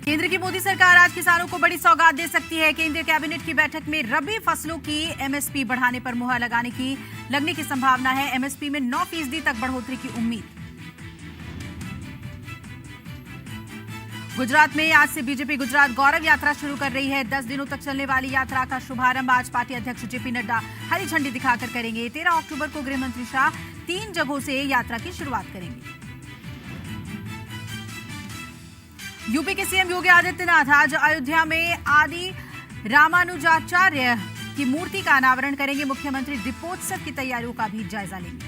केंद्र की मोदी सरकार आज किसानों को बड़ी सौगात दे सकती है। केंद्रीय कैबिनेट की बैठक में रबी फसलों की एमएसपी बढ़ाने पर मुहर लगने की संभावना है। एमएसपी में 9% तक बढ़ोतरी की उम्मीद। गुजरात में आज से बीजेपी गुजरात गौरव यात्रा शुरू कर रही है। 10 दिनों तक चलने वाली यात्रा का शुभारंभ आज पार्टी अध्यक्ष जेपी नड्डा हरी झंडी दिखाकर करेंगे। 13 अक्टूबर को गृह मंत्री शाह 3 जगहों से यात्रा की शुरुआत करेंगे। यूपी के सीएम योगी आदित्यनाथ आज अयोध्या में आदि रामानुजाचार्य की मूर्ति का अनावरण करेंगे। मुख्यमंत्री दीपोत्सव की तैयारियों का भी जायजा लेंगे।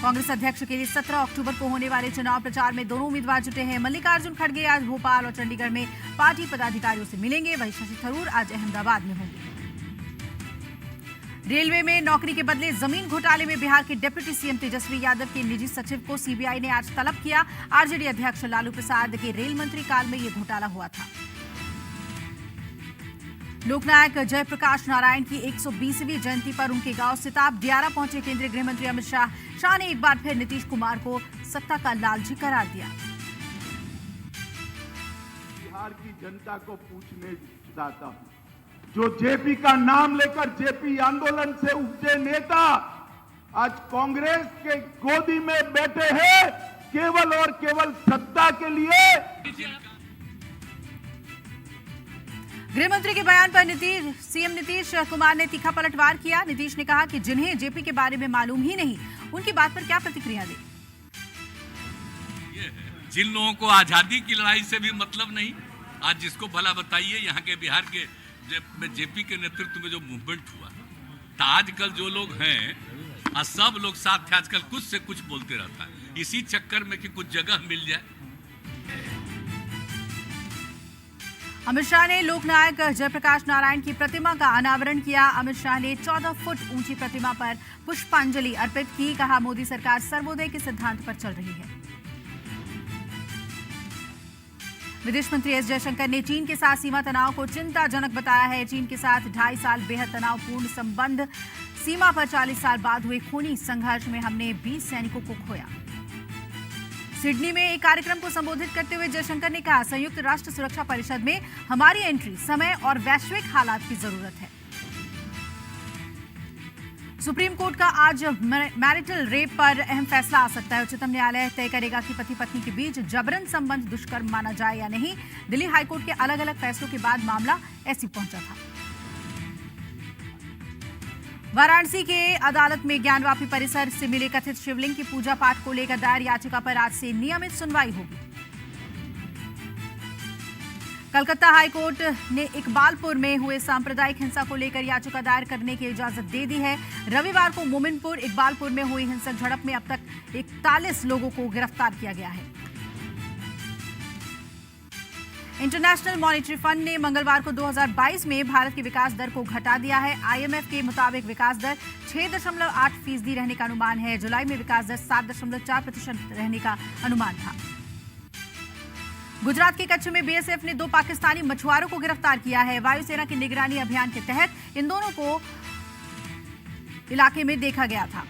कांग्रेस अध्यक्ष के लिए 17 अक्टूबर को होने वाले चुनाव प्रचार में दोनों उम्मीदवार जुटे हैं। मल्लिकार्जुन खड़गे आज भोपाल और चंडीगढ़ में पार्टी पदाधिकारियों से मिलेंगे। वहीं शशि थरूर आज अहमदाबाद में होंगे। रेलवे में नौकरी के बदले जमीन घोटाले में बिहार के डिप्टी सीएम तेजस्वी यादव के निजी सचिव को सीबीआई ने आज तलब किया। आरजेडी अध्यक्ष लालू प्रसाद के रेल मंत्री काल में यह घोटाला हुआ था। लोकनायक जयप्रकाश नारायण की 120वीं जयंती पर उनके गांव सिताब दियारा पहुंचे केंद्रीय गृह मंत्री अमित शाह ने एक बार फिर नीतीश कुमार को सत्ता का लालची करार दिया। बिहार की जनता को पूछने चाहता हूं, जो जेपी का नाम लेकर जेपी आंदोलन से उपजे नेता आज कांग्रेस के गोदी में बैठे हैं केवल और केवल सत्ता के लिए। गृह मंत्री के बयान पर सीएम नीतीश कुमार ने तीखा पलटवार किया। नीतीश ने कहा कि जिन्हें जेपी के बारे में मालूम ही नहीं, उनकी बात पर क्या प्रतिक्रिया दे। जिन लोगों को आजादी की लड़ाई से भी मतलब नहीं, आज जिसको भला बताइए यहाँ के बिहार के जेपी के नेतृत्व में जो मूवमेंट हुआ, तो आजकल जो लोग हैं सब लोग साथ थे, आजकल कुछ से कुछ बोलते रहता है, इसी चक्कर में कि कुछ जगह मिल जाए। अमित शाह ने लोकनायक जयप्रकाश नारायण की प्रतिमा का अनावरण किया। अमित शाह ने 14 फुट ऊंची प्रतिमा पर पुष्पांजलि अर्पित की। कहा, मोदी सरकार सर्वोदय के सिद्धांत पर चल रही है। विदेश मंत्री एस जयशंकर ने चीन के साथ सीमा तनाव को चिंताजनक बताया है। चीन के साथ 2.5 साल बेहद तनावपूर्ण संबंध। सीमा पर 40 साल बाद हुए खूनी संघर्ष में हमने 20 सैनिकों को खोया। सिडनी में एक कार्यक्रम को संबोधित करते हुए जयशंकर ने कहा, संयुक्त राष्ट्र सुरक्षा परिषद में हमारी एंट्री समय और वैश्विक हालात की जरूरत है। सुप्रीम कोर्ट का आज मैरिटल रेप पर अहम फैसला आ सकता है। उच्चतम न्यायालय तय करेगा कि पति पत्नी के बीच जबरन संबंध दुष्कर्म माना जाए या नहीं। दिल्ली हाईकोर्ट के अलग अलग फैसलों के बाद मामला ऐसी पहुंचा था। वाराणसी के अदालत में ज्ञानवापी परिसर से मिले कथित शिवलिंग की पूजा पाठ को लेकर दायर याचिका पर आज से नियमित सुनवाई होगी। कलकत्ता हाईकोर्ट ने इकबालपुर में हुए सांप्रदायिक हिंसा को लेकर याचिका दायर करने की इजाजत दे दी है। रविवार को मोमिनपुर इकबालपुर में हुई हिंसक झड़प में अब तक 41 लोगों को गिरफ्तार किया गया है। इंटरनेशनल मॉनेटरी फंड ने मंगलवार को 2022 में भारत की विकास दर को घटा दिया है। आईएमएफ के मुताबिक विकास दर 6.8% रहने का अनुमान है। जुलाई में विकास दर 7.4% रहने का अनुमान था। गुजरात के कच्छ में बीएसएफ ने 2 पाकिस्तानी मछुआरों को गिरफ्तार किया है। वायुसेना की निगरानी अभियान के तहत इन दोनों को इलाके में देखा गया था।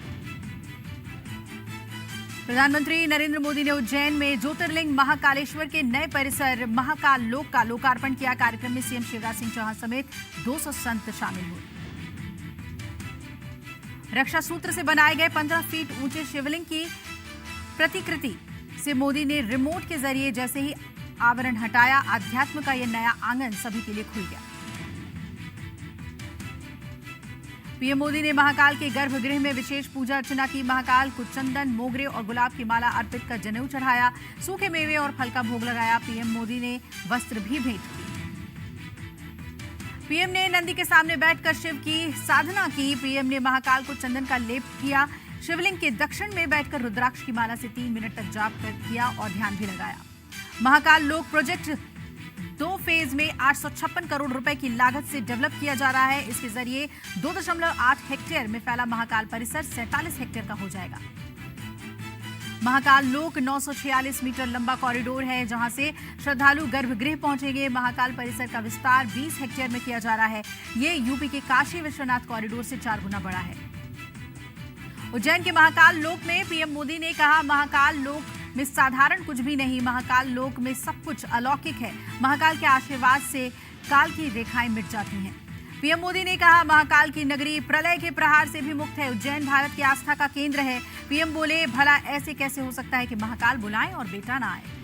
प्रधानमंत्री नरेंद्र मोदी ने उज्जैन में ज्योतिर्लिंग महाकालेश्वर के नए परिसर महाकाल लोक का लोकार्पण किया। कार्यक्रम में सीएम शिवराज सिंह चौहान समेत 200 संत शामिल हुए। रक्षा सूत्र से बनाए गए 15 फीट ऊंचे शिवलिंग की प्रतिकृति से मोदी ने रिमोट के जरिए जैसे ही आवरण हटाया, आध्यात्म का यह नया आंगन सभी के लिए खुल गया। पीएम मोदी ने महाकाल के गर्भगृह में विशेष पूजा अर्चना की। महाकाल को चंदन, मोगरे और गुलाब की माला अर्पित कर जनेऊ चढ़ाया। सूखे मेवे और फल का भोग लगाया। पीएम मोदी ने वस्त्र भी भेंट किए। पीएम ने नंदी के सामने बैठकर शिव की साधना की। पीएम ने महाकाल को चंदन का लेप किया। शिवलिंग के दक्षिण में बैठकर रुद्राक्ष की माला से 3 मिनट तक जाप किया और ध्यान भी लगाया। महाकाल लोक प्रोजेक्ट 2 फेज में 856 करोड़ रुपए की लागत से डेवलप किया जा रहा है। इसके जरिए 2.8 हेक्टेयर में फैला महाकाल परिसर 47 हेक्टेयर का हो जाएगा। महाकाल लोक 946 मीटर लंबा कॉरिडोर है, जहां से श्रद्धालु गर्भगृह पहुंचेंगे। महाकाल परिसर का विस्तार 20 हेक्टेयर में किया जा रहा है। ये यूपी के काशी विश्वनाथ कॉरिडोर से 4 गुना बड़ा है। उज्जैन के महाकाल लोक में पीएम मोदी ने कहा, महाकाल लोक में साधारण कुछ भी नहीं, महाकाल लोक में सब कुछ अलौकिक है। महाकाल के आशीर्वाद से काल की रेखाएं मिट जाती हैं। पीएम मोदी ने कहा, महाकाल की नगरी प्रलय के प्रहार से भी मुक्त है। उज्जैन भारत की आस्था का केंद्र है। पीएम बोले, भला ऐसे कैसे हो सकता है कि महाकाल बुलाएं और बेटा ना आए।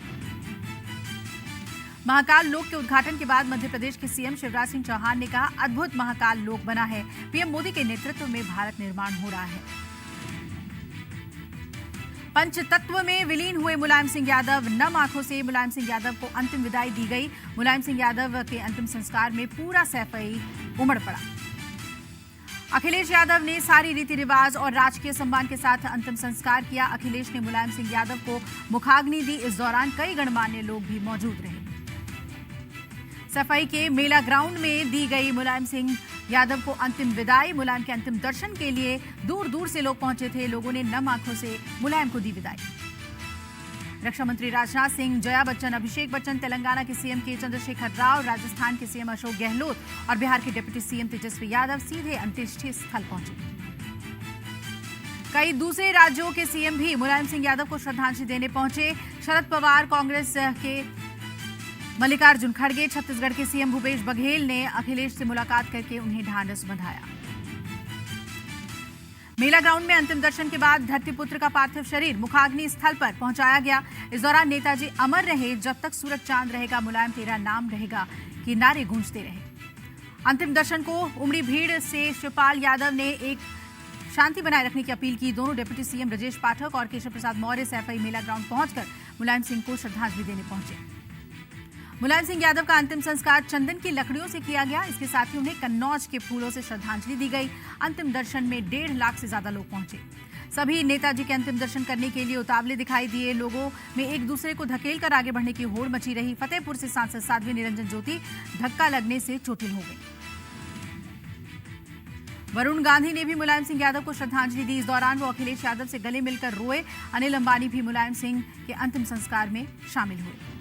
महाकाल लोक के उद्घाटन के बाद मध्य प्रदेश के सीएम शिवराज सिंह चौहान ने कहा, अद्भुत महाकाल लोक बना है। पीएम मोदी के नेतृत्व में भारत निर्माण हो रहा है। पंचतत्व में विलीन हुए मुलायम सिंह यादव, नम आंखों से मुलायम सिंह यादव को अंतिम विदाई दी गई। मुलायम सिंह यादव के अंतिम संस्कार में पूरा सैफई उमड़ पड़ा। अखिलेश यादव ने सारी रीति रिवाज और राजकीय सम्मान के साथ अंतिम संस्कार किया। अखिलेश ने मुलायम सिंह यादव को मुखाग्नि दी। इस दौरान कई गणमान्य लोग भी मौजूद रहे। सफाई के मेला ग्राउंड में दी गई मुलायम सिंह यादव को अंतिम विदाई। मुलायम के अंतिम दर्शन के लिए दूर दूर से लोग पहुंचे थे। लोगों ने नम आंखों से मुलायम को दी विदाई। रक्षा मंत्री राजनाथ सिंह, जया बच्चन, अभिषेक बच्चन, तेलंगाना के सीएम के चंद्रशेखर राव, राजस्थान के सीएम अशोक गहलोत और बिहार के डिप्टी सीएम तेजस्वी यादव सीधे अंत्येष्टि स्थल पहुंचे। कई दूसरे राज्यों के सीएम भी मुलायम सिंह यादव को श्रद्धांजलि देने पहुंचे। शरद पवार, कांग्रेस के मल्लिकार्जुन खड़गे, छत्तीसगढ़ के सीएम भूपेश बघेल ने अखिलेश से मुलाकात करके उन्हें ढांढस बंधाया। मेला ग्राउंड में अंतिम दर्शन के बाद धरतीपुत्र का पार्थिव शरीर मुखाग्नि स्थल पर पहुंचाया गया। इस दौरान नेताजी अमर रहे, जब तक सूरज चांद रहेगा मुलायम तेरा नाम रहेगा के नारे गूंजते रहे। अंतिम दर्शन को उमड़ी भीड़ से शिवपाल यादव ने एक शांति बनाए रखने की अपील की। दोनों डिप्टी सीएम ब्रजेश पाठक और केशव प्रसाद मौर्य सैफई मेला ग्राउंड पहुंचकर मुलायम सिंह को श्रद्धांजलि देने पहुंचे। मुलायम सिंह यादव का अंतिम संस्कार चंदन की लकड़ियों से किया गया। इसके साथ ही उन्हें कन्नौज के फूलों से श्रद्धांजलि दी गई। अंतिम दर्शन में 1.5 लाख से ज्यादा लोग पहुंचे। सभी नेताजी के अंतिम दर्शन करने के लिए उतावले दिखाई दिए। लोगों में एक दूसरे को धकेल कर आगे बढ़ने की होड़ मची रही। फतेहपुर से सांसद साध्वी निरंजन ज्योति धक्का लगने से चोटिल हो गई। वरुण गांधी ने भी मुलायम सिंह यादव को श्रद्धांजलि दी। इस दौरान वो अखिलेश यादव से गले मिलकर रोए। अनिल अंबानी भी मुलायम सिंह के अंतिम संस्कार में शामिल हुए।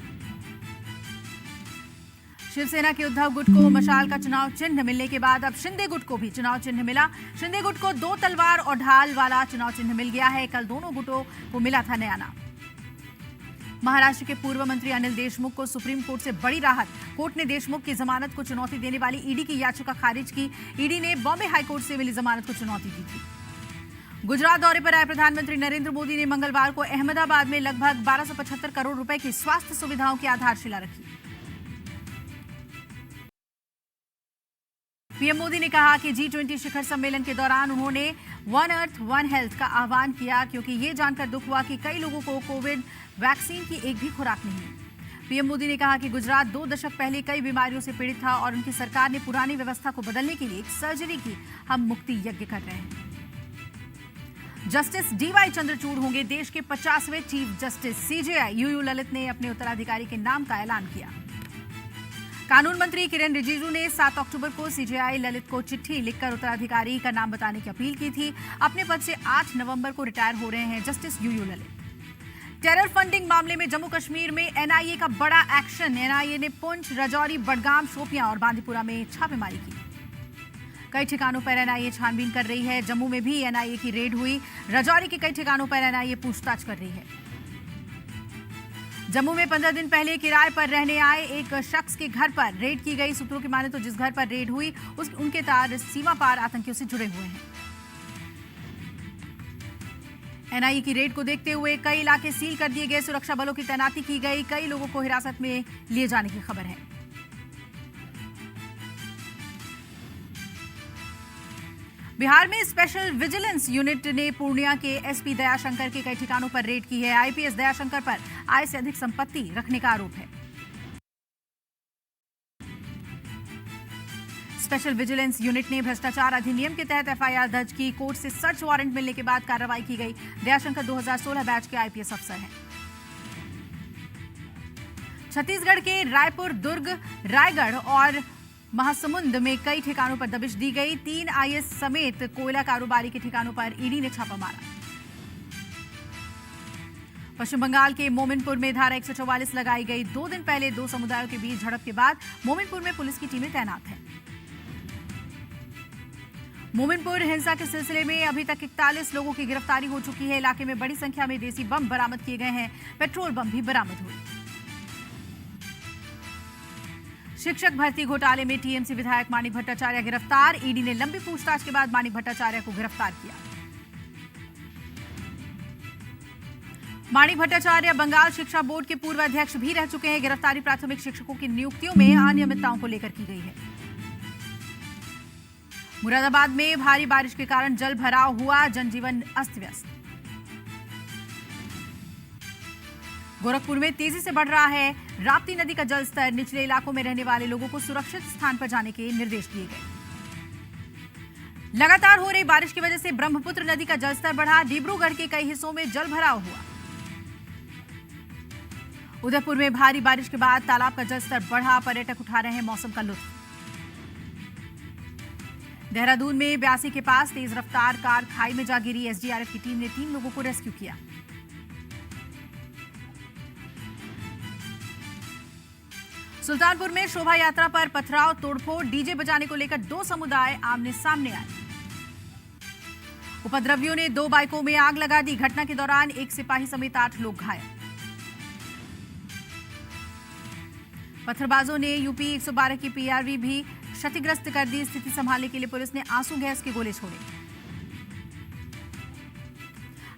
शिवसेना के उद्धव गुट को मशाल का चुनाव चिन्ह मिलने के बाद अब शिंदे गुट को भी चुनाव चिन्ह मिला। शिंदे गुट को 2 तलवार और ढाल वाला चुनाव चिन्ह मिल गया है। कल दोनों गुटों को मिला था नया नाम। महाराष्ट्र के पूर्व मंत्री अनिल देशमुख को सुप्रीम कोर्ट से बड़ी राहत। कोर्ट ने देशमुख की जमानत को चुनौती देने वाली ईडी की याचिका खारिज की। ईडी ने बॉम्बे हाईकोर्ट से मिली जमानत को चुनौती दी थी। गुजरात दौरे पर आए प्रधानमंत्री नरेंद्र मोदी ने मंगलवार को अहमदाबाद में लगभग 1275 करोड़ रुपए की स्वास्थ्य सुविधाओं की आधारशिला रखी। पीएम मोदी ने कहा कि G20 शिखर सम्मेलन के दौरान उन्होंने वन अर्थ वन हेल्थ का आह्वान किया, क्योंकि ये जानकर दुख हुआ कि कई लोगों को कोविड वैक्सीन की एक भी खुराक नहीं है। पीएम मोदी ने कहा कि गुजरात 2 दशक पहले कई बीमारियों से पीड़ित था और उनकी सरकार ने पुरानी व्यवस्था को बदलने के लिए एक सर्जरी की। हम मुक्ति यज्ञ कर रहे हैं। जस्टिस DY चंद्रचूड़ होंगे देश के 50वें chief justice. CJI UU Lalit ने अपने उत्तराधिकारी के नाम का ऐलान किया। कानून मंत्री किरेन रिजिजू ने 7 अक्टूबर को CJI ललित को चिट्ठी लिखकर उत्तराधिकारी का नाम बताने की अपील की थी। अपने पद से 8 नवंबर को रिटायर हो रहे हैं justice UU Lalit. Terror funding मामले में जम्मू कश्मीर में NIA का बड़ा एक्शन। NIA ने पुंछ, राजौरी, बडगाम, शोपियां और बांदीपुरा में छापेमारी की। कई ठिकानों पर NIA छानबीन कर रही है। जम्मू में भी NIA की रेड हुई। राजौरी के कई ठिकानों पर NIA पूछताछ कर रही है। जम्मू में 15 दिन पहले किराए पर रहने आए एक शख्स के घर पर रेड की गई। सूत्रों की माने तो जिस घर पर रेड हुई उनके तार सीमा पार आतंकियों से जुड़े हुए हैं। NIA की रेड को देखते हुए कई इलाके सील कर दिए गए। सुरक्षा बलों की तैनाती की गई। कई लोगों को हिरासत में लिए जाने की खबर है। बिहार में स्पेशल विजिलेंस यूनिट ने पूर्णिया के SP दयाशंकर के कई ठिकानों पर रेड की है। IPS दयाशंकर पर आय से अधिक संपत्ति रखने का आरोप है। स्पेशल विजिलेंस यूनिट ने भ्रष्टाचार अधिनियम के तहत FIR दर्ज की। कोर्ट से सर्च वारंट मिलने के बाद कार्रवाई की गई। दयाशंकर 2016 बैच के IPS अफसर हैं। छत्तीसगढ़ के रायपुर, दुर्ग, रायगढ़ और महासमुंद में कई ठिकानों पर दबिश दी गई। 3 IS समेत कोयला कारोबारी के ठिकानों पर ईडी ने छापा मारा। पश्चिम बंगाल के मोमिनपुर में धारा 144 लगाई गई। 2 दिन पहले 2 समुदायों के बीच झड़प के बाद मोमिनपुर में पुलिस की टीमें तैनात हैं। मोमिनपुर हिंसा के सिलसिले में अभी तक 41 लोगों की गिरफ्तारी हो चुकी है। इलाके में बड़ी संख्या में देसी बम बरामद किए गए हैं। पेट्रोल बम भी बरामद हुए। शिक्षक भर्ती घोटाले में टीएमसी विधायक माणिक भट्टाचार्य गिरफ्तार। ईडी ने लंबी पूछताछ के बाद माणिक भट्टाचार्य को गिरफ्तार किया। माणिक भट्टाचार्य बंगाल शिक्षा बोर्ड के पूर्व अध्यक्ष भी रह चुके हैं। गिरफ्तारी प्राथमिक शिक्षकों की नियुक्तियों में अनियमितताओं को लेकर की गई है। मुरादाबाद में भारी बारिश के कारण जल भराव हुआ, जनजीवन अस्त व्यस्त। गोरखपुर में तेजी से बढ़ रहा है राप्ती नदी का जलस्तर। निचले इलाकों में रहने वाले लोगों को सुरक्षित स्थान पर जाने के निर्देश दिए गए। लगातार हो रही बारिश की वजह से ब्रह्मपुत्र नदी का जलस्तर बढ़ा। डिब्रूगढ़ के कई हिस्सों में जल भराव हुआ। उदयपुर में भारी बारिश के बाद तालाब का जलस्तर बढ़ा। पर्यटक उठा रहे हैं मौसम का लुत्फ। देहरादून में ब्यासी के पास तेज रफ्तार कार खाई में जा गिरी। एसडीआरएफ की टीम ने 3 लोगों को रेस्क्यू किया। सुल्तानपुर में शोभा यात्रा पर पथराव तोड़फोड़। डीजे बजाने को लेकर 2 समुदाय आमने सामने आए। उपद्रवियों ने 2 बाइकों में आग लगा दी। घटना के दौरान एक सिपाही समेत 8 लोग घायल। पत्थरबाजों ने यूपी 112 की पीआरवी भी क्षतिग्रस्त कर दी। स्थिति संभालने के लिए पुलिस ने आंसू गैस के गोले छोड़े।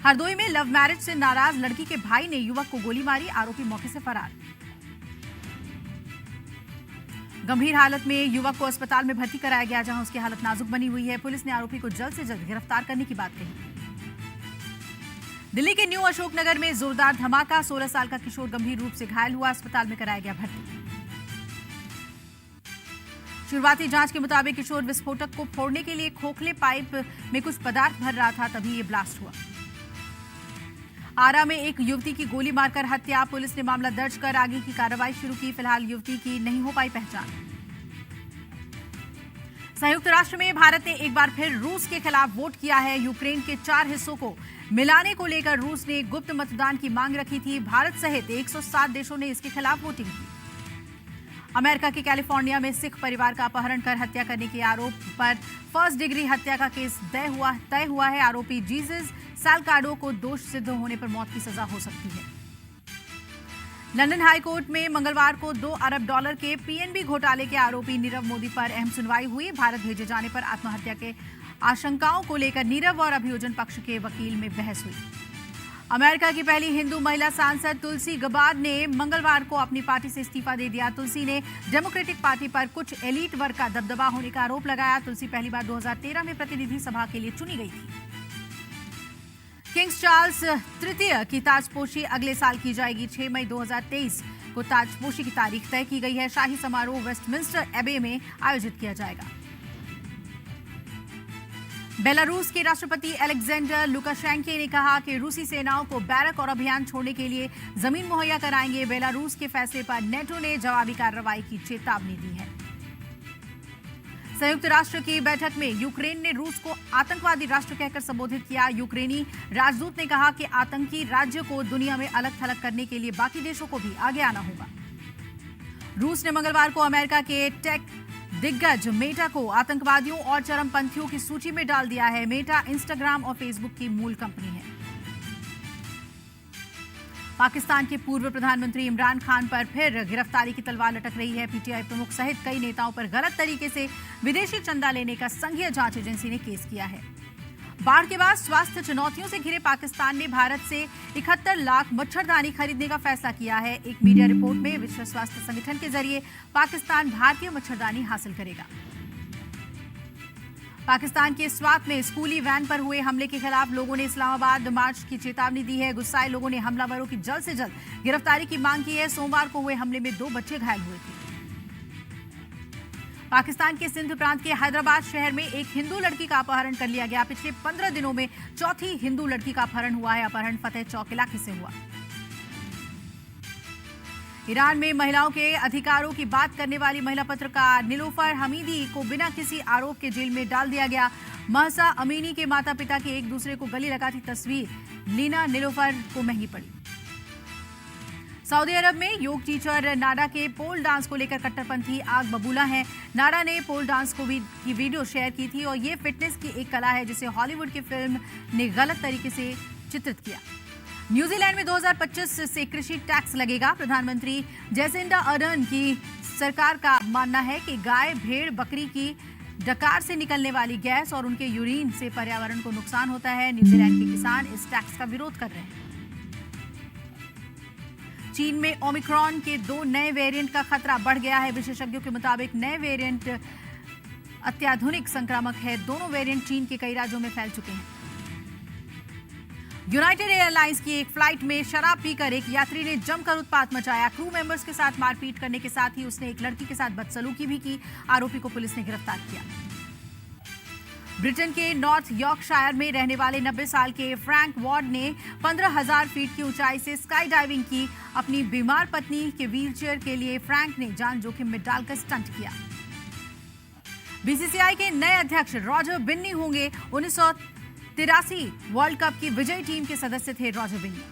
हरदोई में लव मैरिज से नाराज लड़की के भाई ने युवक को गोली मारी। आरोपी मौके से फरार। गंभीर हालत में युवक को अस्पताल में भर्ती कराया गया, जहां उसकी हालत नाजुक बनी हुई है। पुलिस ने आरोपी को जल्द से जल्द गिरफ्तार करने की बात कही। दिल्ली के न्यू अशोकनगर में जोरदार धमाका। 16 साल का किशोर गंभीर रूप से घायल हुआ। अस्पताल में कराया गया भर्ती। शुरुआती जांच के मुताबिक किशोर विस्फोटक को फोड़ने के लिए खोखले पाइप में कुछ पदार्थ भर रहा था, तभी ये ब्लास्ट हुआ। आरा में एक युवती की गोली मारकर हत्या। पुलिस ने मामला दर्ज कर आगे की कार्रवाई शुरू की। फिलहाल युवती की नहीं हो पाई पहचान। संयुक्त राष्ट्र में भारत ने एक बार फिर रूस के खिलाफ वोट किया है। यूक्रेन के 4 हिस्सों को मिलाने को लेकर रूस ने गुप्त मतदान की मांग रखी थी। भारत सहित 107 देशों ने इसके खिलाफ वोटिंग की। अमेरिका के कैलिफोर्निया में सिख परिवार का अपहरण कर हत्या करने के आरोप पर फर्स्ट डिग्री हत्या का केस तय हुआ है। आरोपी जीसस साल्काडो को दोष सिद्ध होने पर मौत की सजा हो सकती है। लंदन हाई कोर्ट में मंगलवार को $2 अरब के पीएनबी घोटाले के आरोपी नीरव मोदी पर अहम सुनवाई हुई। भारत भेजे जाने पर आत्महत्या के आशंकाओं को लेकर नीरव और अभियोजन पक्ष के वकील में बहस हुई। अमेरिका की पहली हिंदू महिला सांसद तुलसी गबार्ड ने मंगलवार को अपनी पार्टी से इस्तीफा दे दिया। तुलसी ने डेमोक्रेटिक पार्टी पर कुछ एलीट वर्ग का दबदबा होने का आरोप लगाया। तुलसी पहली बार 2013 में प्रतिनिधि सभा के लिए चुनी गई थी। किंग्स चार्ल्स तृतीय की ताजपोशी अगले साल की जाएगी। 6 मई 2023 को ताजपोशी की तारीख तय की गई है। शाही समारोह वेस्टमिंस्टर एबे में आयोजित किया जाएगा। बेलारूस के राष्ट्रपति अलेक्जेंडर लुकाशेंको ने कहा कि रूसी सेनाओं को बैरक और अभियान छोड़ने के लिए जमीन मुहैया कराएंगे। बेलारूस के फैसले पर नेटो ने जवाबी कार्रवाई की चेतावनी दी है। संयुक्त राष्ट्र की बैठक में यूक्रेन ने रूस को आतंकवादी राष्ट्र कहकर संबोधित किया। यूक्रेनी राजदूत ने कहा कि आतंकी राज्य को दुनिया में अलग थलग करने के लिए बाकी देशों को भी आगे आना होगा। रूस ने मंगलवार को अमेरिका के टेक दिग्गज मेटा को आतंकवादियों और चरमपंथियों की सूची में डाल दिया है। मेटा इंस्टाग्राम और फेसबुक की मूल कंपनी है। पाकिस्तान के पूर्व प्रधानमंत्री इमरान खान पर फिर गिरफ्तारी की तलवार लटक रही है। पीटीआई प्रमुख सहित कई नेताओं पर गलत तरीके से विदेशी चंदा लेने का संघीय जांच एजेंसी ने केस किया है। बाढ़ के बाद स्वास्थ्य चुनौतियों से घिरे पाकिस्तान ने भारत से 71 लाख मच्छरदानी खरीदने का फैसला किया है। एक मीडिया रिपोर्ट में विश्व स्वास्थ्य संगठन के जरिए पाकिस्तान भारतीय मच्छरदानी हासिल करेगा। पाकिस्तान के स्वात में स्कूली वैन पर हुए हमले के खिलाफ लोगों ने इस्लामाबाद मार्च की चेतावनी दी है। गुस्साए लोगों ने हमलावरों की जल्द से जल्द गिरफ्तारी की मांग की है। सोमवार को हुए हमले में 2 बच्चे घायल हुए थे। पाकिस्तान के सिंध प्रांत के हैदराबाद शहर में एक हिंदू लड़की का अपहरण कर लिया गया। पिछले 15 दिनों में चौथी हिंदू लड़की का अपहरण हुआ है। अपहरण फतेह चौक इलाके से हुआ। ईरान में महिलाओं के अधिकारों की बात करने वाली महिला पत्रकार निलोफर हमीदी को बिना किसी आरोप के जेल में डाल दिया गया। महसा अमीनी के माता पिता की एक दूसरे को गले लगाती तस्वीर लीना निलोफर को महंगी पड़ी। सऊदी अरब में योग टीचर नाडा के पोल डांस को लेकर कट्टरपंथी आग बबूला है। नाडा ने पोल डांस की वीडियो शेयर की थी और ये फिटनेस की एक कला है जिसे हॉलीवुड की फिल्म ने गलत तरीके से चित्रित किया। न्यूजीलैंड में 2025 से कृषि टैक्स लगेगा। प्रधानमंत्री जैसिंडा अर्डर्न की सरकार का मानना है कि गाय, भेड़, बकरी की डकार से निकलने वाली गैस और उनके यूरिन से पर्यावरण को नुकसान होता है। न्यूजीलैंड के किसान इस टैक्स का विरोध कर रहे हैं। चीन में ओमिक्रॉन के 2 नए वेरिएंट का खतरा बढ़ गया है। विशेषज्ञों के मुताबिक नए वेरिएंट अत्याधुनिक संक्रामक है। दोनों वेरिएंट चीन के कई राज्यों में फैल चुके हैं। यूनाइटेड एयरलाइंस की एक फ्लाइट में शराब पीकर एक यात्री ने जमकर उत्पात मचाया। क्रू मेंबर्स के साथ मारपीट करने के साथ ही उसने एक लड़की के साथ बदसलूकी भी की। आरोपी को पुलिस ने गिरफ्तार किया। ब्रिटेन के नॉर्थ यॉर्कशायर में रहने वाले 90 साल के फ्रैंक वॉर्ड ने 15,000 फीट की ऊंचाई से स्काई डाइविंग की। अपनी बीमार पत्नी के व्हीलचेयर के लिए फ्रैंक ने जान जोखिम में डालकर स्टंट किया। बीसीसीआई के नए अध्यक्ष रॉजर बिन्नी होंगे। 1983 वर्ल्ड कप की विजयी टीम के सदस्य थे रॉजर बिन्नी।